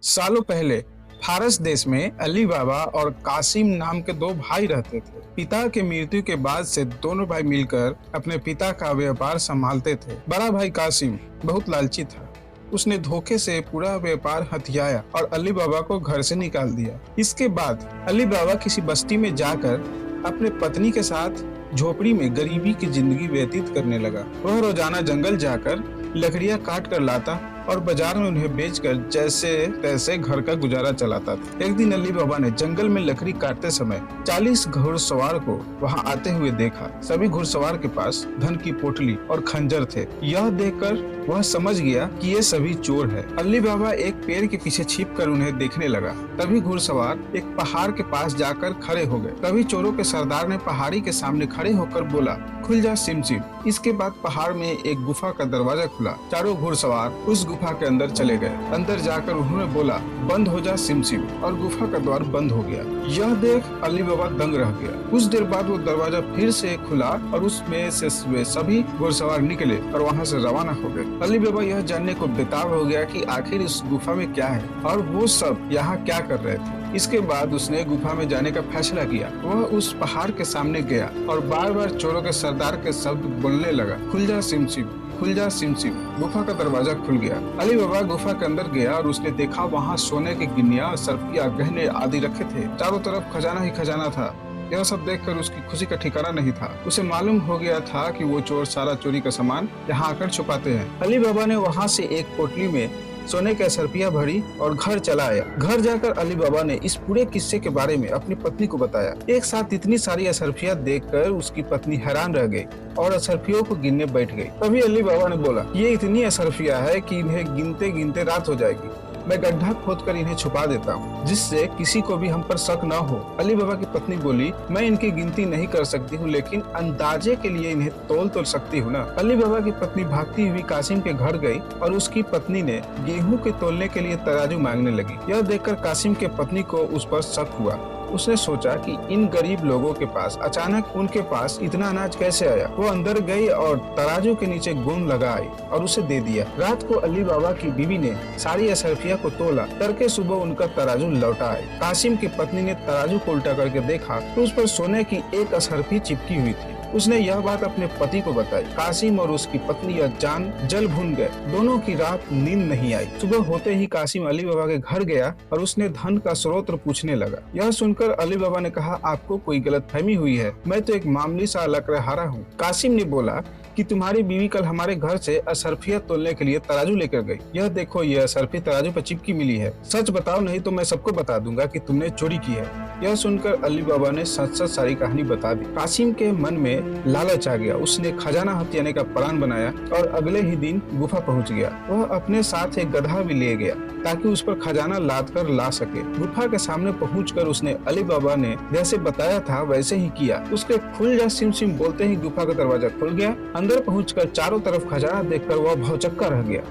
सालों पहले फारस देश में अली बाबा और कासिम नाम के दो भाई रहते थे। पिता के मृत्यु के बाद से दोनों भाई मिलकर अपने पिता का व्यापार संभालते थे। बड़ा भाई कासिम बहुत लालची था। उसने धोखे से पूरा व्यापार हथियाया और अली बाबा को घर से निकाल दिया। इसके बाद अली बाबा किसी बस्ती में जाकर अपने पत्नी के साथ झोपड़ी में गरीबी की जिंदगी व्यतीत करने लगा। वह रोजाना जंगल जाकर लकड़ियां काट कर लाता और बाजार में उन्हें बेचकर जैसे तैसे घर का गुजारा चलाता था। एक दिन अली बाबा ने जंगल में लकड़ी काटते समय 40 घुड़सवार को वहां आते हुए देखा। सभी घुड़सवार के पास धन की पोटली और खंजर थे। यह देखकर वह समझ गया कि ये सभी चोर है। अली बाबा एक पेड़ के पीछे छिपकर उन्हें देखने लगा। तभी घुड़सवार एक पहाड़ के पास जाकर खड़े हो गए। तभी चोरों के सरदार ने पहाड़ी के सामने खड़े होकर बोला, खुल जा सिम सिम। इसके बाद पहाड़ में एक गुफा का दरवाजा खुला। चारों घुड़सवार उस गुफा के अंदर चले गए। अंदर जाकर उन्होंने बोला, बंद हो जा सिम सिम, और गुफा का द्वार बंद हो गया। यह देख अली बाबा दंग रह गया। कुछ देर बाद वो दरवाजा फिर से खुला और उसमें से वे सभी घुड़सवार निकले और वहाँ से रवाना हो गए। अली बाबा यह जानने को बेताब हो गया कि आखिर इस गुफा में क्या है और वो सब यहाँ क्या कर रहे थे। इसके बाद उसने गुफा में जाने का फैसला किया। वह उस पहाड़ के सामने गया और बार बार चोरों के सरदार के शब्द बोलने लगा, खुल जा सिम सिम, खुल जा सिम सिम। गुफा का दरवाजा खुल गया। अली बाबा गुफा के अंदर गया और उसने देखा वहाँ सोने की गिन्नियां, सरपिया, गहने आदि रखे थे। चारों तरफ खजाना ही खजाना था। यह सब देखकर उसकी खुशी का ठिकाना नहीं था। उसे मालूम हो गया था कि वो चोर सारा चोरी का सामान यहाँ आकर छुपाते हैं। अली बाबा ने वहाँ से एक पोटली में सोने के सरपिया भरी और घर चला आया। घर जाकर अली बाबा ने इस पूरे किस्से के बारे में अपनी पत्नी को बताया। एक साथ इतनी सारी असरफियां देखकर उसकी पत्नी हैरान रह गई और असरफियों को गिनने बैठ गई। तभी अली बाबा ने बोला, ये इतनी असरफियां है कि इन्हें गिनते गिनते रात हो जाएगी। मैं गड्ढा खोदकर इन्हें छुपा देता हूँ, जिससे किसी को भी हम पर शक न हो। अली बाबा की पत्नी बोली, मैं इनकी गिनती नहीं कर सकती हूँ, लेकिन अंदाजे के लिए इन्हें तोल सकती हूँ ना। अली बाबा की पत्नी भागती हुई कासिम के घर गई और उसकी पत्नी ने गेहूं के तोलने के लिए तराजू मांगने लगी। यह देखकर कासिम के पत्नी को उस पर शक हुआ। उसने सोचा कि इन गरीब लोगों के पास अचानक उनके पास इतना अनाज कैसे आया। वो अंदर गई और तराजू के नीचे गोंद लगाई और उसे दे दिया। रात को अली बाबा की बीवी ने सारी असरफिया को तोला। तड़के सुबह उनका तराजू लौटा आई। कासिम की पत्नी ने तराजू को उल्टा करके देखा तो उस पर सोने की एक असरफी चिपकी हुई थी। उसने यह बात अपने पति को बताई। कासिम और उसकी पत्नी यह जान जल भून गए। दोनों की रात नींद नहीं आई। सुबह होते ही कासिम अली बाबा के घर गया और उसने धन का स्रोत पूछने लगा। यह सुनकर अली बाबा ने कहा, आपको कोई गलतफहमी हुई है, मैं तो एक मामूली सा लकड़हारा हूँ। कासिम ने बोला कि तुम्हारी बीवी कल हमारे घर से असरफिया तोलने के लिए तराजू लेकर गई। यह देखो, यह असरफी तराजू पर चिपकी मिली है। सच बताओ, नहीं तो मैं सबको बता दूंगा कि तुमने चोरी की है। यह सुनकर अली बाबा ने सच सच सारी कहानी बता दी। कासिम के मन में लालच आ गया। उसने खजाना हथियाने का प्लान बनाया और अगले ही दिन गुफा पहुंच गया। वह अपने साथ एक गधा भी ले गया ताकि उस पर खजाना लाद कर ला सके। गुफा के सामने पहुंचकर उसने अली बाबा ने जैसे बताया था वैसे ही किया। उसके खुल जा सिम सिम बोलते ही गुफा का दरवाजा खुल गया। अंदर पहुंचकर चारों तरफ खजाना देखकर वह भौचक्का रह गया।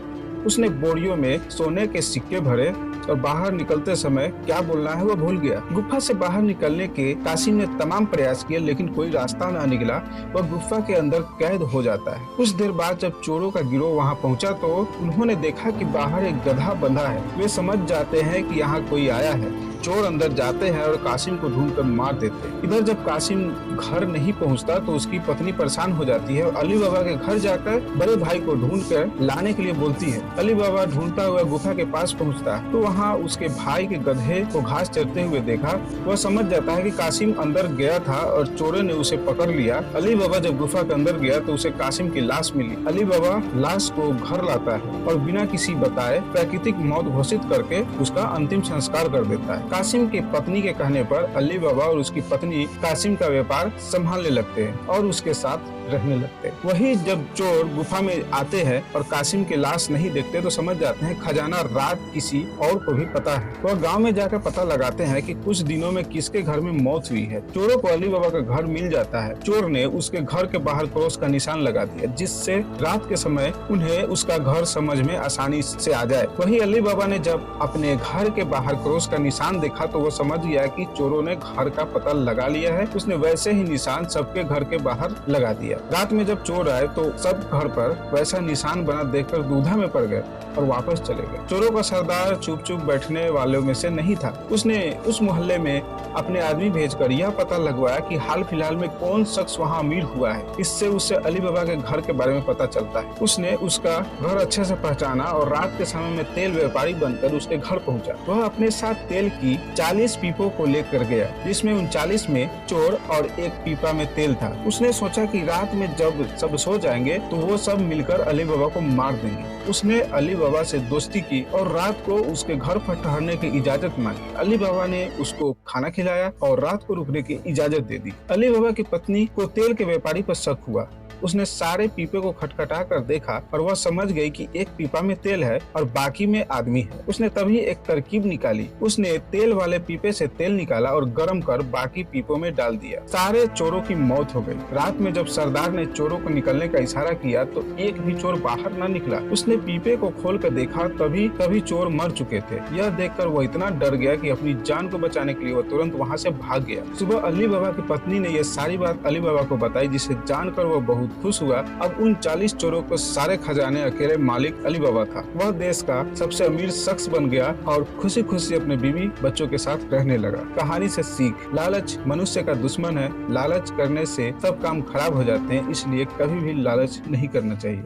उसने बोरियों में सोने के सिक्के भरे और बाहर निकलते समय क्या बोलना है वह भूल गया। गुफा से बाहर निकलने के कासिम ने तमाम प्रयास किए, लेकिन कोई रास्ता न निकला। वह गुफा के अंदर कैद हो जाता है। कुछ देर बाद जब चोरों का गिरोह वहां पहुंचा तो उन्होंने देखा कि बाहर एक गधा बंधा है। वे समझ जाते हैं कि यहाँ कोई आया है। चोर अंदर जाते हैं और कासिम को ढूंढकर मार देते हैं। इधर जब कासिम घर नहीं पहुंचता तो उसकी पत्नी परेशान हो जाती है और अली बाबा के घर जाकर बड़े भाई को ढूंढकर लाने के लिए बोलती है। अली बाबा ढूंढता हुआ गुफा के पास पहुंचता है तो वहाँ उसके भाई के गधे को घास चरते हुए देखा। वह समझ जाता है कि कासिम अंदर गया था और चोरों ने उसे पकड़ लिया। अली बाबा जब गुफा के अंदर गया तो उसे कासिम की लाश मिली। अली बाबा लाश को घर लाता है और बिना किसी बताए प्राकृतिक मौत घोषित करके उसका अंतिम संस्कार कर देता है। कासिम की पत्नी के कहने पर अली बाबा और उसकी पत्नी कासिम का व्यापार संभालने लगते हैं और उसके साथ रहने लगते हैं। वही जब चोर गुफा में आते हैं और कासिम की लाश नहीं देखते तो समझ जाते हैं खजाना रात किसी और को भी पता है। वह गांव में जाकर पता लगाते हैं कि कुछ दिनों में किसके घर में मौत हुई है। चोरों को अली बाबा का घर मिल जाता है। चोर ने उसके घर के बाहर क्रॉस का निशान लगा दिया, जिससे रात के समय उन्हें उसका घर समझ में आसानी से आ जाए। वही अली बाबा ने जब अपने घर के बाहर क्रॉस का निशान देखा तो वो समझ गया कि चोरों ने घर का पता लगा लिया है। उसने वैसे ही निशान सबके घर के बाहर लगा दिया। दिया। रात में जब चोर आए तो सब घर पर वैसा निशान बना देखकर दूधा में पड़ गए और वापस चले गए। चोरों का सरदार चुप चुप बैठने वालों में से नहीं था। उसने उस मोहल्ले में अपने आदमी भेजकर यह पता लगवाया कि हाल फिलहाल में कौन शख्स वहाँ अमीर हुआ है। इससे उसे अली बाबा के घर के बारे में पता चलता है। उसने उसका घर अच्छे से पहचाना और रात के समय में तेल व्यापारी बनकर उसके घर पहुंचा। वह अपने साथ तेल की 40 पीपों को लेकर गया, जिसमें 39 में चोर और एक पीपा में तेल था। उसने सोचा कि रात में जब सब सो जाएंगे तो वो सब मिलकर अली बाबा को मार देंगे। उसने अली बाबा से दोस्ती की और रात को उसके घर पर ठहरने की इजाजत मांगी। अली बाबा ने उसको खाना खिलाया और रात को रुकने की इजाजत दे दी। अली बाबा की पत्नी को तेल के व्यापारी पर शक हुआ। उसने सारे पीपे को खटखटा कर देखा और वह समझ गई कि एक पीपा में तेल है और बाकी में आदमी है। उसने तभी एक तरकीब निकाली। उसने तेल वाले पीपे से तेल निकाला और गर्म कर बाकी पीपों में डाल दिया। सारे चोरों की मौत हो गई। रात में जब सरदार ने चोरों को निकलने का इशारा किया तो एक भी चोर बाहर न निकला। उसने पीपे को खोल कर देखा, तभी चोर मर चुके थे। यह देखकर वह इतना डर गया कि अपनी जान को बचाने के लिए वह तुरंत वहाँ से भाग गया। सुबह अली बाबा की पत्नी ने यह सारी बात अली बाबा को बताई, जिसे जानकर वह बहुत खुश हुआ। अब उन 40 चोरों को सारे खजाने अकेले मालिक अली बाबा था। वह देश का सबसे अमीर शख्स बन गया और खुशी खुशी अपने बीवी बच्चों के साथ रहने लगा। कहानी से सीख: लालच मनुष्य का दुश्मन है। लालच करने से सब काम खराब हो जाते हैं, इसलिए कभी भी लालच नहीं करना चाहिए।